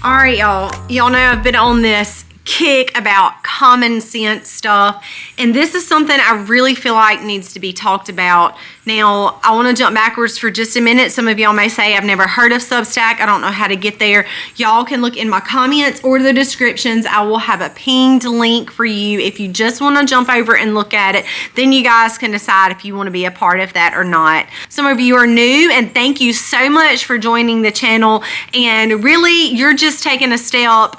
All right, y'all know I've been on this kick about common sense stuff, and this is something I really feel like needs to be talked about. Now, I want to jump backwards for just a minute. Some of y'all may say, I've never heard of Substack. I don't know how to get there. Y'all can look in my comments or the descriptions. I will have a pinged link for you. If you just want to jump over and look at it, then you guys can decide if you want to be a part of that or not. Some of you are new, and thank you so much for joining the channel. And really, you're just taking a step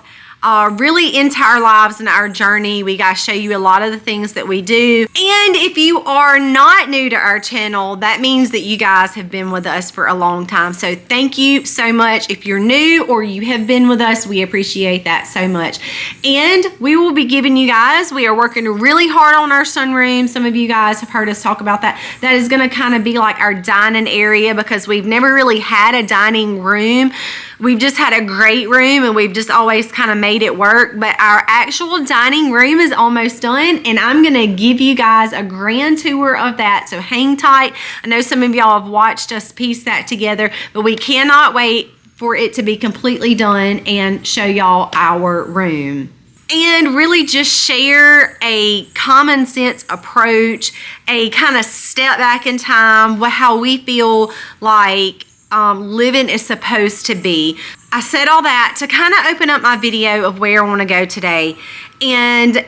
really into our lives and our journey. We gotta show you a lot of the things that we do. And if you are not new to our channel, that means that you guys have been with us for a long time. So thank you so much. If you're new or you have been with us, we appreciate that so much. And we will be giving you guys, we are working really hard on our sunroom. Some of you guys have heard us talk about that. That is gonna kind of be like our dining area, because we've never really had a dining room. We've just had a great room, and we've just always kind of made it work. But our actual dining room is almost done, and I'm going to give you guys a grand tour of that. So hang tight. I know some of y'all have watched us piece that together, but we cannot wait for it to be completely done and show y'all our room. And really just share a common sense approach, a kind of step back in time, how we feel like living is supposed to be. I said all that to kind of open up my video of where I want to go today. And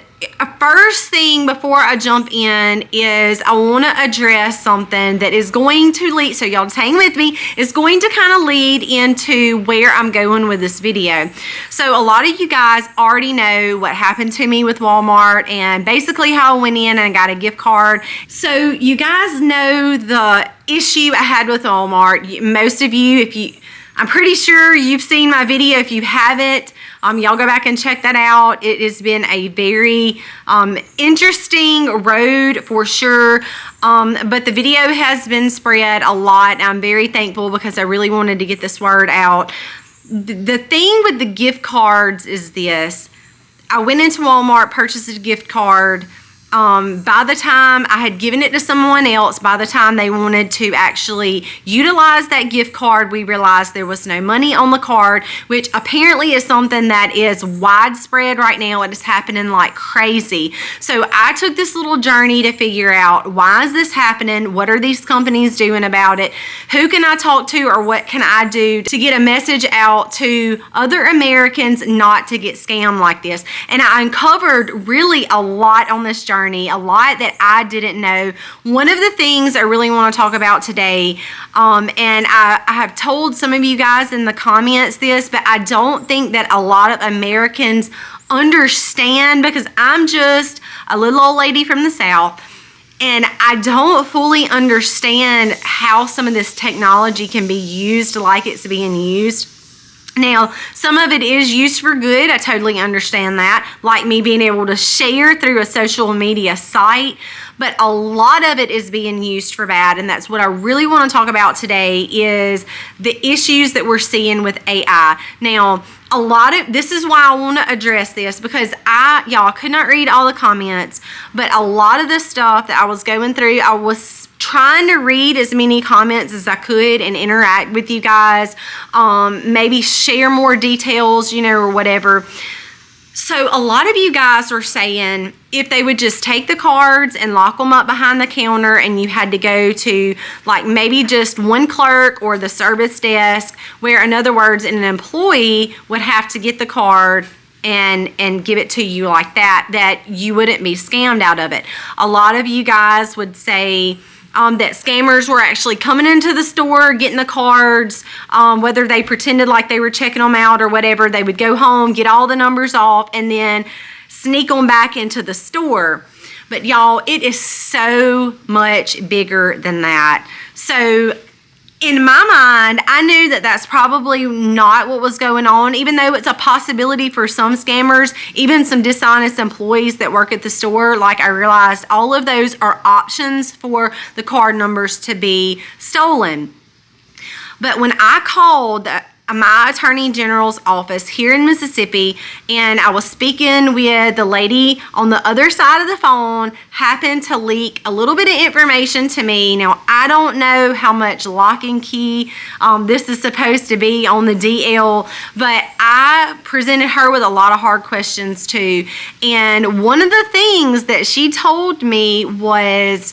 first thing before I jump in is I want to address something that is going to lead, so y'all just hang with me, it's going to kind of lead into where I'm going with this video. So a lot of you guys already know what happened to me with Walmart, and basically how I went in and got a gift card. So you guys know the issue I had with Walmart. Most of you, I'm pretty sure you've seen my video. If you haven't, y'all go back and check that out. It has been a very interesting road for sure. But the video has been spread a lot. I'm very thankful because I really wanted to get this word out. The thing with the gift cards is this. I went into Walmart, purchased a gift card. By the time I had given it to someone else, by the time they wanted to actually utilize that gift card, we realized there was no money on the card, which apparently is something that is widespread right now. It is happening like crazy. So I took this little journey to figure out, why is this happening? What are these companies doing about it? Who can I talk to, or what can I do to get a message out to other Americans not to get scammed like this? And I uncovered really a lot on this journey. A lot that I didn't know. One of the things I really want to talk about today, and I have told some of you guys in the comments this, but I don't think that a lot of Americans understand, because I'm just a little old lady from the South, and I don't fully understand how some of this technology can be used like it's being used. Now, some of it is used for good. I totally understand that, like me being able to share through a social media site, but a lot of it is being used for bad, and that's what I really want to talk about today, is the issues that we're seeing with AI. Now, this is why I want to address this, because y'all could not read all the comments, but a lot of the stuff that I was going through, I was trying to read as many comments as I could and interact with you guys, maybe share more details, or whatever. So a lot of you guys are saying if they would just take the cards and lock them up behind the counter, and you had to go to like maybe just one clerk or the service desk, where in other words an employee would have to get the card and give it to you like that you wouldn't be scammed out of it. A lot of you guys would say that scammers were actually coming into the store, getting the cards, whether they pretended like they were checking them out or whatever. They would go home, get all the numbers off, and then sneak them back into the store. But y'all, it is so much bigger than that. So in my mind, I knew that that's probably not what was going on, even though it's a possibility for some scammers, even some dishonest employees that work at the store. Like, I realized all of those are options for the card numbers to be stolen. But when I called my attorney general's office here in Mississippi, and I was speaking with the lady on the other side of the phone, happened to leak a little bit of information to me. Now, I don't know how much lock and key this is supposed to be on the DL, but I presented her with a lot of hard questions too. And one of the things that she told me was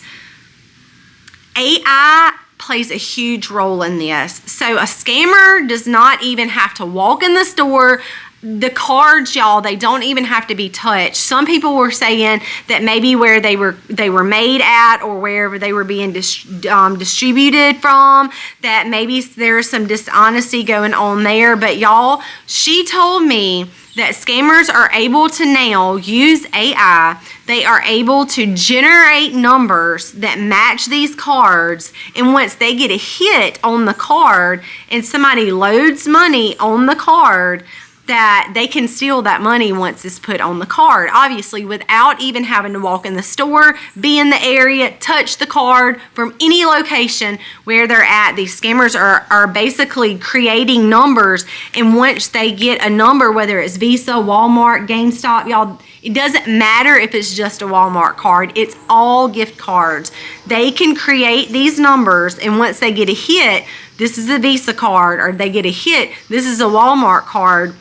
AI plays a huge role in this. So a scammer does not even have to walk in the store. The cards, y'all, they don't even have to be touched. Some people were saying that maybe where they were made at, or wherever they were being distributed from, that maybe there's some dishonesty going on there. But y'all, she told me that scammers are able to now use AI. They are able to generate numbers that match these cards, and once they get a hit on the card and somebody loads money on the card, that they can steal that money once it's put on the card, obviously without even having to walk in the store, be in the area, touch the card from any location where they're at. These scammers are basically creating numbers, and once they get a number, whether it's Visa, Walmart, GameStop, y'all, it doesn't matter if it's just a Walmart card. It's all gift cards. They can create these numbers, and once they get a hit, this is a Visa card, or they get a hit, this is a Walmart card,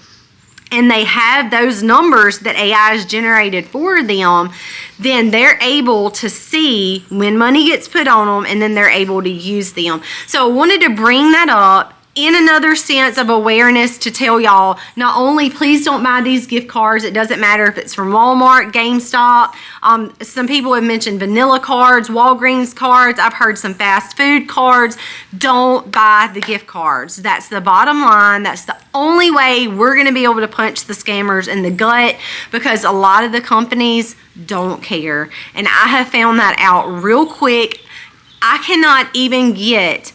and they have those numbers that AI is generated for them, then they're able to see when money gets put on them, and then they're able to use them. So I wanted to bring that up in another sense of awareness to tell y'all, not only please don't buy these gift cards. It doesn't matter if it's from Walmart, GameStop. Some people have mentioned vanilla cards, Walgreens cards. I've heard some fast food cards. Don't buy the gift cards. That's the bottom line. That's the only way we're going to be able to punch the scammers in the gut, because a lot of the companies don't care. And I have found that out real quick. I cannot even get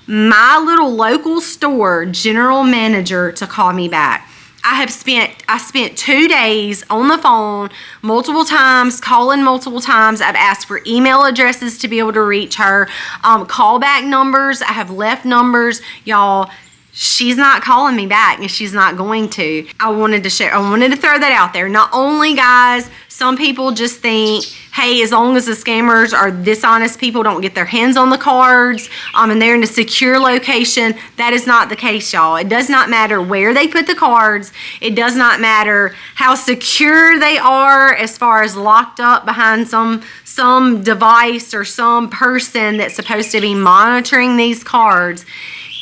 my little local store general manager to call me back. I spent 2 days on the phone multiple times, calling multiple times. I've asked for email addresses to be able to reach her, callback numbers. I have left numbers. Y'all, she's not calling me back, and she's not going to. I wanted to throw that out there. Not only, guys, some people just think, hey, as long as the scammers or dishonest people don't get their hands on the cards, and they're in a secure location. That is not the case, y'all. It does not matter where they put the cards. It does not matter how secure they are as far as locked up behind some device or some person that's supposed to be monitoring these cards.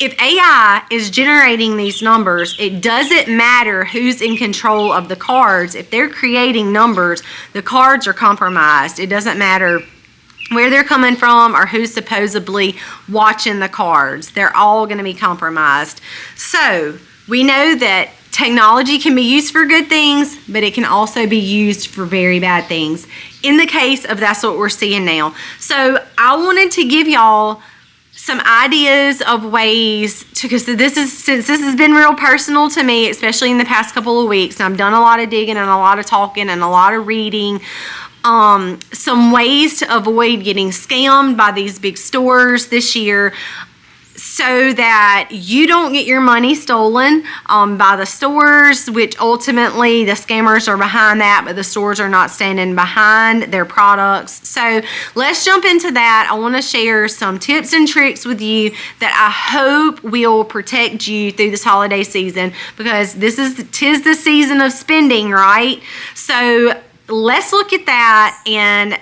If AI is generating these numbers, it doesn't matter who's in control of the cards. If they're creating numbers, the cards are compromised. It doesn't matter where they're coming from or who's supposedly watching the cards. They're all going to be compromised. So we know that technology can be used for good things, but it can also be used for very bad things. In the case of that's what we're seeing now. So I wanted to give y'all some ideas of ways to, because since this has been real personal to me, especially in the past couple of weeks, and I've done a lot of digging and a lot of talking and a lot of reading, some ways to avoid getting scammed by these big stores this year, so that you don't get your money stolen by the stores, which ultimately the scammers are behind that, but the stores are not standing behind their products. So let's jump into that. I want to share some tips and tricks with you that I hope will protect you through this holiday season, because tis the season of spending, right? So let's look at that and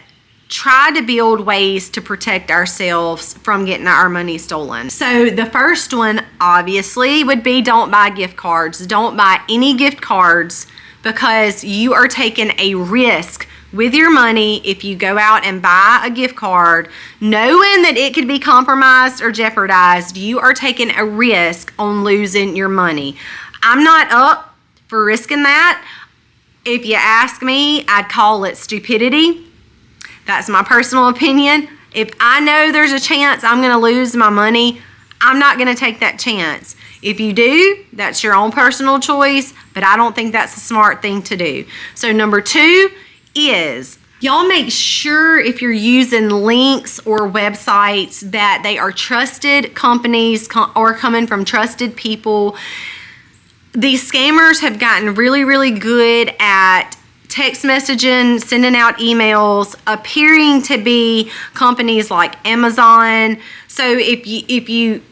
try to build ways to protect ourselves from getting our money stolen. So the first one obviously would be, don't buy gift cards. Don't buy any gift cards, because you are taking a risk with your money if you go out and buy a gift card knowing that it could be compromised or jeopardized. You are taking a risk on losing your money. I'm not up for risking that. If you ask me, I'd call it stupidity. That's my personal opinion. If I know there's a chance I'm going to lose my money, I'm not going to take that chance. If you do, that's your own personal choice, but I don't think that's a smart thing to do. So number 2 is Y'all make sure if you're using links or websites that they are trusted companies or coming from trusted people. These scammers have gotten really, really good at text messaging, sending out emails, appearing to be companies like Amazon. So if you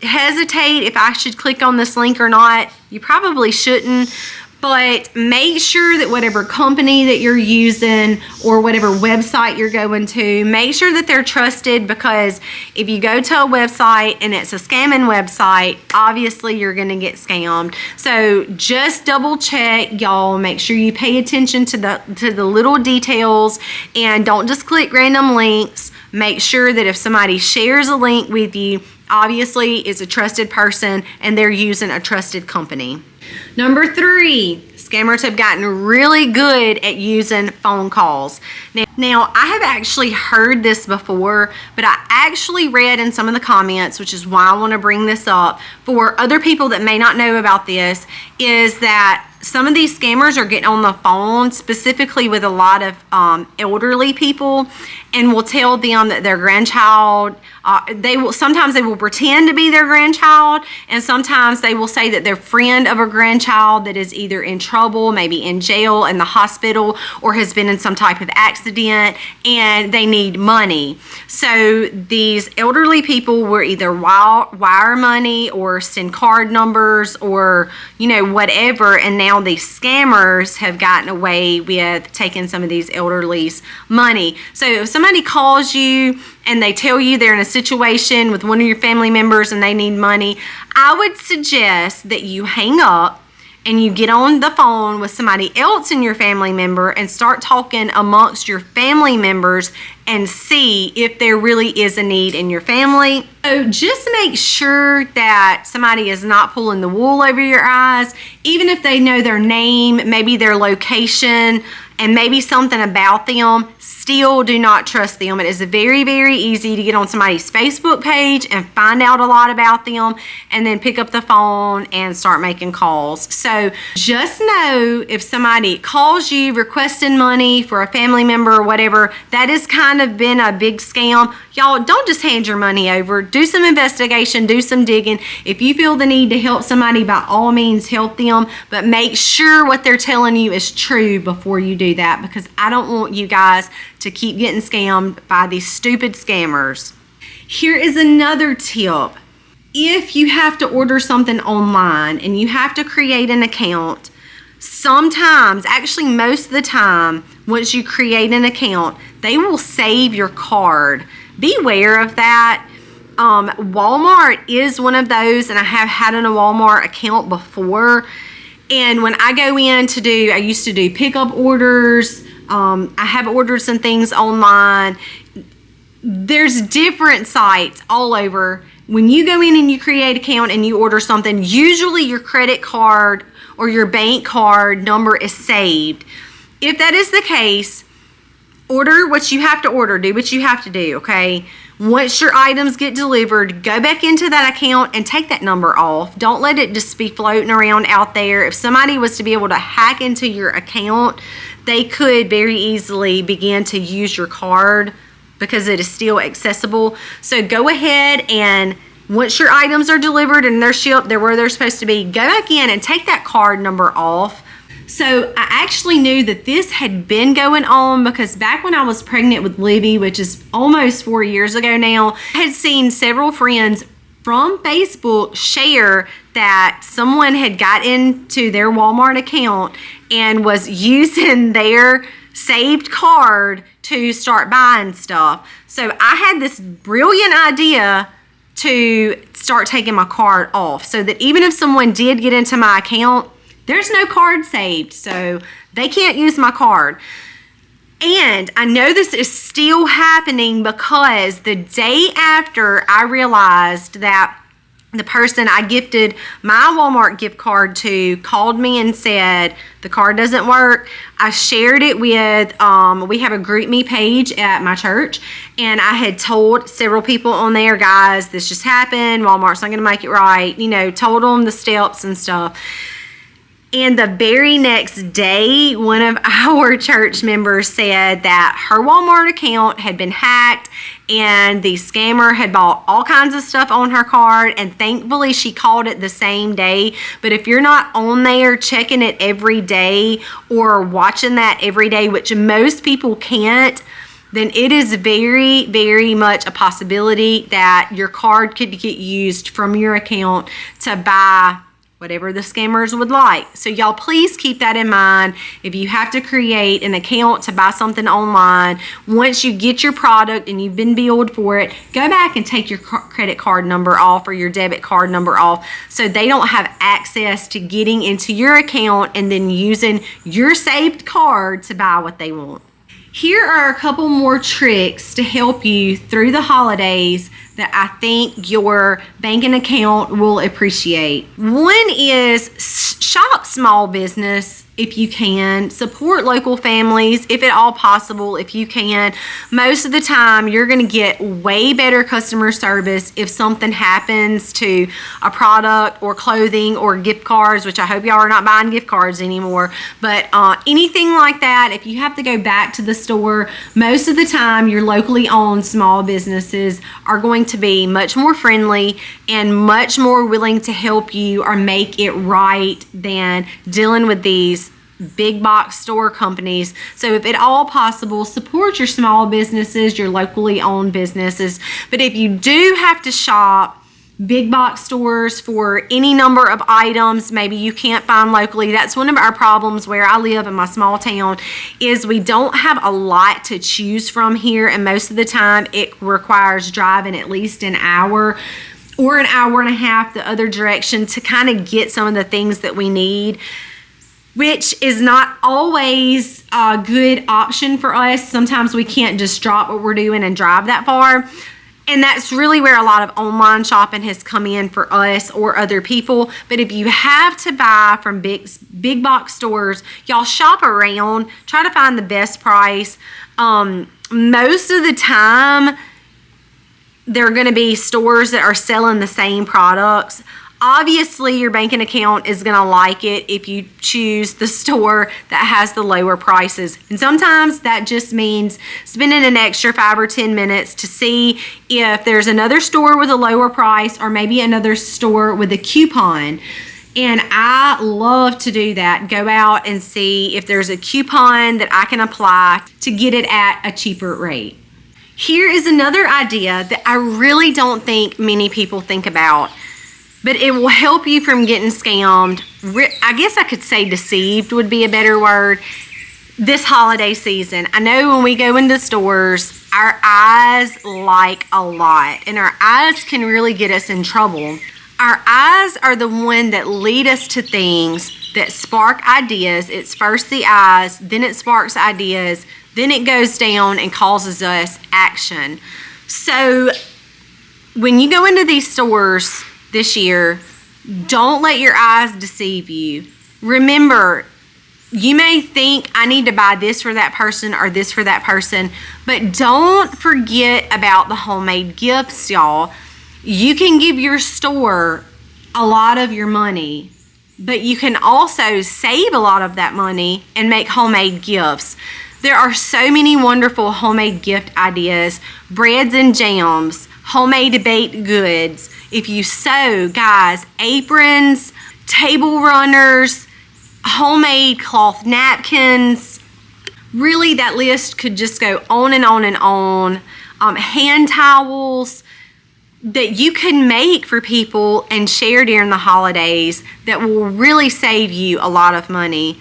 hesitate if I should click on this link or not, you probably shouldn't. But make sure that whatever company that you're using or whatever website you're going to, make sure that they're trusted, because if you go to a website and it's a scamming website, obviously you're going to get scammed. So just double check, y'all. Make sure you pay attention to the little details and don't just click random links. Make sure that if somebody shares a link with you, obviously it's a trusted person and they're using a trusted company. Number 3, scammers have gotten really good at using phone calls. Now, I have actually heard this before, but I actually read in some of the comments, which is why I want to bring this up for other people that may not know about this, is that some of these scammers are getting on the phone specifically with a lot of elderly people and will tell them that their grandchild, sometimes they will pretend to be their grandchild, and sometimes they will say that they're friend of a grandchild that is either in trouble, maybe in jail, in the hospital, or has been in some type of accident, and they need money. So these elderly people will either wire money or send card numbers or, whatever, and now these scammers have gotten away with taking some of these elderly's money. So if somebody calls you and they tell you they're in a situation with one of your family members and they need money, I would suggest that you hang up and you get on the phone with somebody else in your family member and start talking amongst your family members and see if there really is a need in your family. So just make sure that somebody is not pulling the wool over your eyes, even if they know their name, maybe their location, and maybe something about them. Still do not trust them. It is very, very easy to get on somebody's Facebook page and find out a lot about them and then pick up the phone and start making calls. So just know if somebody calls you requesting money for a family member or whatever, that has kind of been a big scam. Y'all, don't just hand your money over. Do some investigation, do some digging. If you feel the need to help somebody, by all means help them, but make sure what they're telling you is true before you do that, because I don't want you guys to keep getting scammed by these stupid scammers. Here is another tip. If you have to order something online and you have to create an account, sometimes, actually most of the time, once you create an account, they will save your card. Beware of that. Walmart is one of those, and I have had a Walmart account before. And when I go in I used to do pickup orders. I have ordered some things online. There's different sites all over. When you go in and you create an account and you order something, usually your credit card or your bank card number is saved. If that is the case, order what you have to order. Do what you have to do, okay? Once your items get delivered, go back into that account and take that number off. Don't let it just be floating around out there. If somebody was to be able to hack into your account, they could very easily begin to use your card because it is still accessible. So go ahead and once your items are delivered and they're shipped, they're where they're supposed to be, go back in and take that card number off. So I actually knew that this had been going on because back when I was pregnant with Libby, which is almost 4 years ago now, I had seen several friends from Facebook share that someone had got into their Walmart account and was using their saved card to start buying stuff. So I had this brilliant idea to start taking my card off so that even if someone did get into my account, there's no card saved, so they can't use my card. And I know this is still happening because the day after I realized that the person I gifted my Walmart gift card to called me and said the card doesn't work, I shared it with, we have a group me page at my church, and I had told several people on there, guys, this just happened, Walmart's not going to make it right, told them the steps and stuff. And the very next day, one of our church members said that her Walmart account had been hacked and the scammer had bought all kinds of stuff on her card, and thankfully she called it the same day. But if you're not on there checking it every day or watching that every day, which most people can't, then it is very, very much a possibility that your card could get used from your account to buy whatever the scammers would like. So y'all, please keep that in mind. If you have to create an account to buy something online, once you get your product and you've been billed for it, go back and take your credit card number off or your debit card number off so they don't have access to getting into your account and then using your saved card to buy what they want. Here are a couple more tricks to help you through the holidays that I think your banking account will appreciate. One is shop small business if you can. Support local families if at all possible if you can. Most of the time you're going to get way better customer service if something happens to a product or clothing or gift cards, which I hope y'all are not buying gift cards anymore. But anything like that, if you have to go back to the store, most of the time your locally owned small businesses are going to be much more friendly and much more willing to help you or make it right than dealing with these big box store companies. So if at all possible, support your small businesses, your locally owned businesses. But if you do have to shop big box stores for any number of items maybe you can't find locally, that's one of our problems where I live in my small town, is we don't have a lot to choose from here, and most of the time it requires driving at least an hour or an hour and a half the other direction to kind of get some of the things that we need, which is not always a good option for us. Sometimes we can't just drop what we're doing and drive that far. And that's really where a lot of online shopping has come in for us or other people. But if you have to buy from big box stores, y'all shop around, try to find the best price. Most of the time, there are going to be stores that are selling the same products. Obviously, your banking account is going to like it if you choose the store that has the lower prices. And sometimes that just means spending an extra 5 or 10 minutes to see if there's another store with a lower price or maybe another store with a coupon. And I love to do that. Go out and see if there's a coupon that I can apply to get it at a cheaper rate. Here is another idea that I really don't think many people think about, but it will help you from getting scammed. I guess I could say deceived would be a better word. This holiday season, I know when we go into stores, our eyes like a lot, and our eyes can really get us in trouble. Our eyes are the one that lead us to things that spark ideas. It's first the eyes, then it sparks ideas, then it goes down and causes us action. So when you go into these stores this year, don't let your eyes deceive you. Remember, you may think I need to buy this for that person or this for that person, but don't forget about the homemade gifts, y'all. You can give your store a lot of your money, but you can also save a lot of that money and make homemade gifts. There are so many wonderful homemade gift ideas, breads and jams, homemade baked goods. If you sew, guys, aprons, table runners, homemade cloth napkins, really that list could just go on and on and on. Hand towels that you can make for people and share during the holidays that will really save you a lot of money.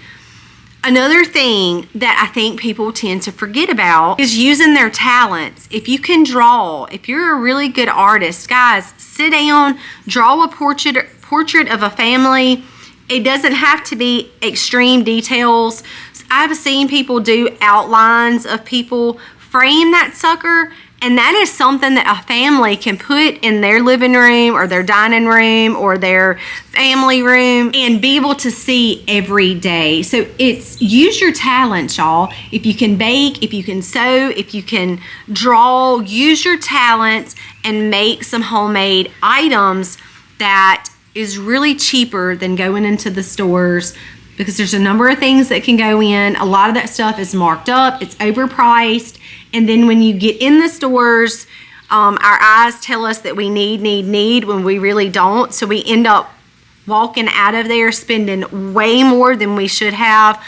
Another thing that I think people tend to forget about is using their talents. If you can draw, if you're a really good artist, guys, sit down, draw a portrait of a family. It doesn't have to be extreme details. I've seen people do outlines of people, frame that sucker, and that is something that a family can put in their living room or their dining room or their family room and be able to see every day. So it's use your talents, y'all. If you can bake, if you can sew, if you can draw, use your talents and make some homemade items that is really cheaper than going into the stores because there's a number of things that can go in. A lot of that stuff is marked up, it's overpriced, and then when you get in the stores, our eyes tell us that we need when we really don't. So we end up walking out of there spending way more than we should have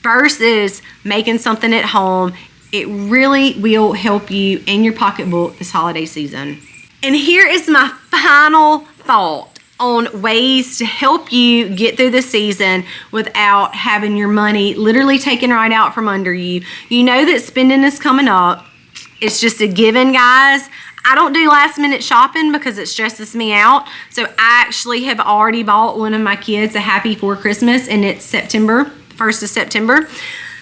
versus making something at home. It really will help you in your pocketbook this holiday season. And here is my final thought on ways to help you get through the season without having your money literally taken right out from under you. You know that spending is coming up. It's just a given, guys. I don't do last minute shopping because it stresses me out. So I actually have already bought one of my kids a Happy for Christmas, and it's September, 1st of September.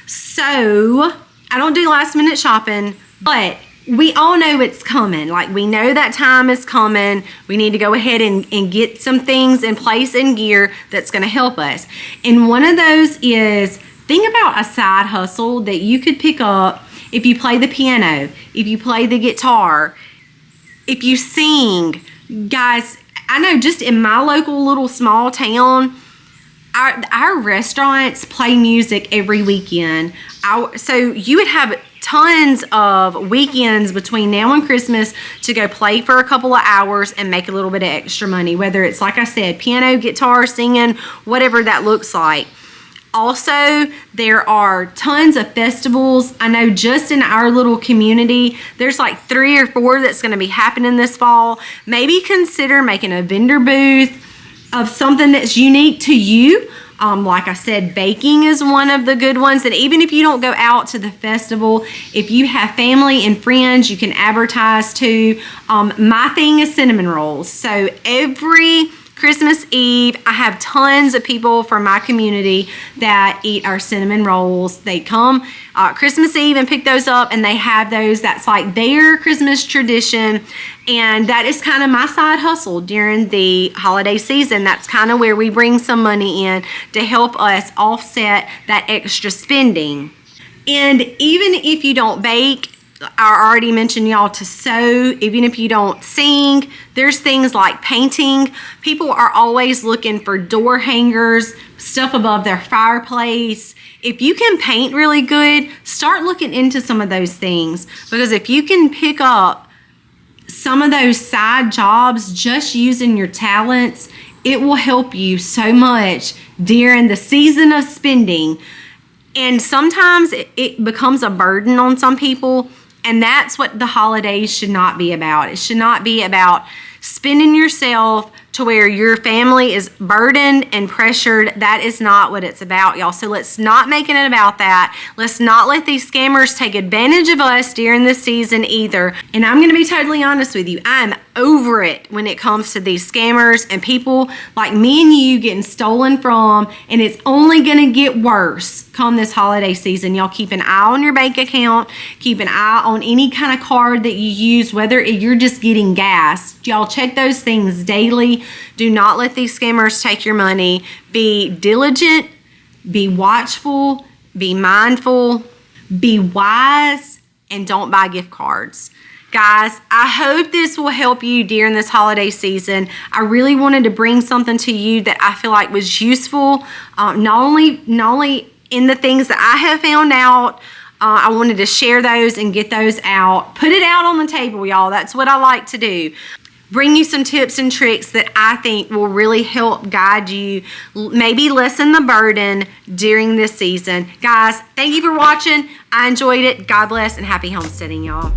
So I don't do last minute shopping, but we all know it's coming. Like, we know that time is coming. We need to go ahead and get some things in place and gear that's going to help us. And one of those is, think about a side hustle that you could pick up if you play the piano, if you play the guitar, if you sing. Guys, I know just in my local little small town, our restaurants play music every weekend. So you would have tons of weekends between now and Christmas to go play for a couple of hours and make a little bit of extra money, whether it's, like I said, piano, guitar, singing, whatever that looks like. Also, there are tons of festivals. I know just in our little community, there's like 3 or 4 that's going to be happening this fall. Maybe consider making a vendor booth of something that's unique to you. Like I said, baking is one of the good ones. And even if you don't go out to the festival, if you have family and friends, you can advertise too. My thing is cinnamon rolls. So every Christmas Eve, I have tons of people from my community that eat our cinnamon rolls. They come Christmas Eve and pick those up, and they have those. That's like their Christmas tradition, and that is kind of my side hustle during the holiday season. That's kind of where we bring some money in to help us offset that extra spending. And even if you don't bake, I already mentioned y'all to sew. Even if you don't sing, there's things like painting. People are always looking for door hangers, stuff above their fireplace. If you can paint really good, start looking into some of those things, because if you can pick up some of those side jobs just using your talents, it will help you so much during the season of spending. And sometimes it becomes a burden on some people. And that's what the holidays should not be about. It should not be about spending yourself to where your family is burdened and pressured. That is not what it's about, y'all. So let's not make it about that. Let's not let these scammers take advantage of us during this season either. And I'm going to be totally honest with you. I'm over it when it comes to these scammers and people like me and you getting stolen from, and it's only going to get worse come this holiday season. Y'all keep an eye on your bank account, keep an eye on any kind of card that you use, whether you're just getting gas. Y'all check those things daily. Do not let these scammers take your money. Be diligent, be watchful, be mindful, be wise, and don't buy gift cards. Guys, I hope this will help you during this holiday season. I really wanted to bring something to you that I feel like was useful, not only in the things that I have found out. I wanted to share those and get those out. Put it out on the table, y'all. That's what I like to do. Bring you some tips and tricks that I think will really help guide you, maybe lessen the burden during this season. Guys, thank you for watching. I enjoyed it. God bless and happy homesteading, y'all.